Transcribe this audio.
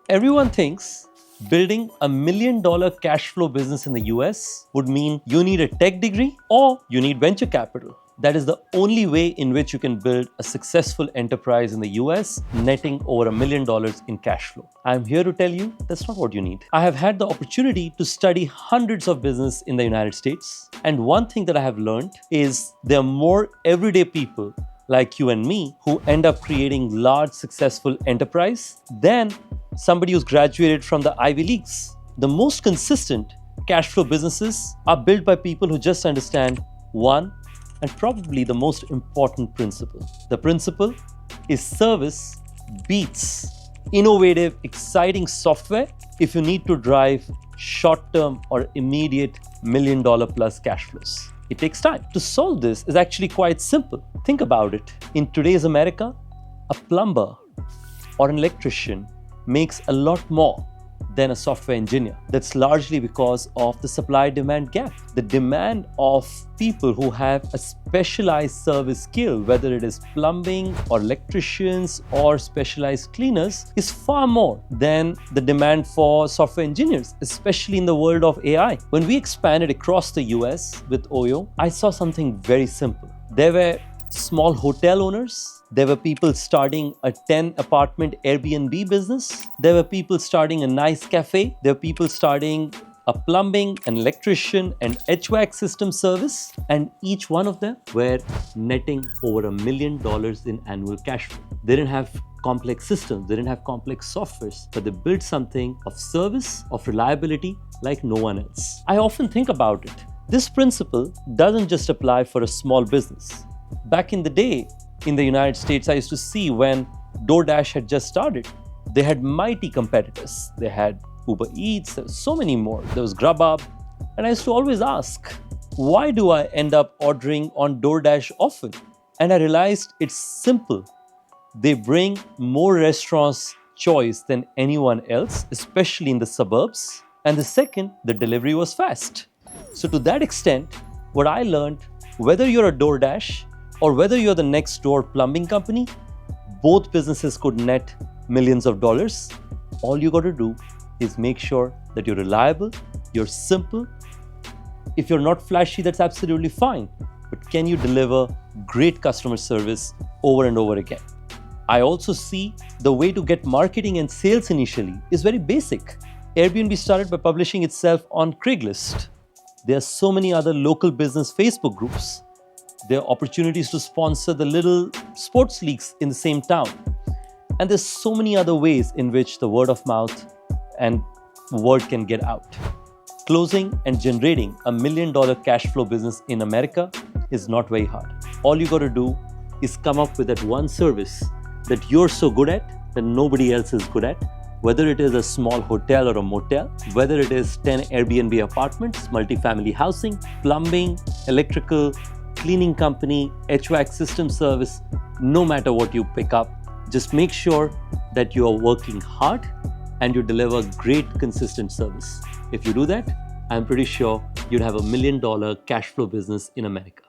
Everyone thinks building $1 million cash flow business in the US would mean you need a tech degree or you need venture capital. That is the only way in which you can build a successful enterprise in the US, netting over $1 million in cash flow. I'm here to tell you that's not what you need. I have had the opportunity to study hundreds of business in the United States, and one thing that I have learned is there are more everyday people like you and me who end up creating large successful enterprise than somebody who's graduated from the Ivy Leagues. The most consistent cash flow businesses are built by people who just understand one and probably the most important principle. The principle is service beats innovative, exciting software if you need to drive short-term or immediate $1 million plus cash flows. It takes time. To solve this is actually quite simple. Think about it. In today's America, a plumber or an electrician makes a lot more than a software engineer. That's largely because of the supply-demand gap. The demand of people who have a specialized service skill, whether it is plumbing or electricians or specialized cleaners, is far more than the demand for software engineers, especially in the world of AI. When we expanded across the US with Oyo, I saw something very simple. There were small hotel owners. There were people starting a 10-apartment Airbnb business. There were people starting a nice cafe. There were people starting a plumbing, an electrician, and HVAC system service. And each one of them were netting over $1 million in annual cash flow. They didn't have complex systems. They didn't have complex softwares, but they built something of service, of reliability like no one else. I often think about it. This principle doesn't just apply for a small business. Back in the day, in the United States, I used to see when DoorDash had just started, they had mighty competitors. They had Uber Eats, there were so many more. There was Grubhub. And I used to always ask, why do I end up ordering on DoorDash often? And I realized it's simple. They bring more restaurants choice than anyone else, especially in the suburbs. And the second, the delivery was fast. So to that extent, what I learned, whether you're a DoorDash or whether you're the next door plumbing company, both businesses could net millions of dollars. All you got to do is make sure that you're reliable, you're simple. If you're not flashy, that's absolutely fine. But can you deliver great customer service over and over again? I also see the way to get marketing and sales initially is very basic. Airbnb started by publishing itself on Craigslist. There are so many other local business Facebook groups. There are opportunities to sponsor the little sports leagues in the same town. And there's so many other ways in which the word of mouth and word can get out. Closing and generating $1 million cash flow business in America is not very hard. All you got to do is come up with that one service that you're so good at that nobody else is good at. Whether it is a small hotel or a motel, whether it is 10 Airbnb apartments, multifamily housing, plumbing, electrical, cleaning company, HVAC system service, no matter what you pick up, just make sure that you are working hard and you deliver great, consistent service. If you do that, I'm pretty sure you'd have $1 million cash flow business in America.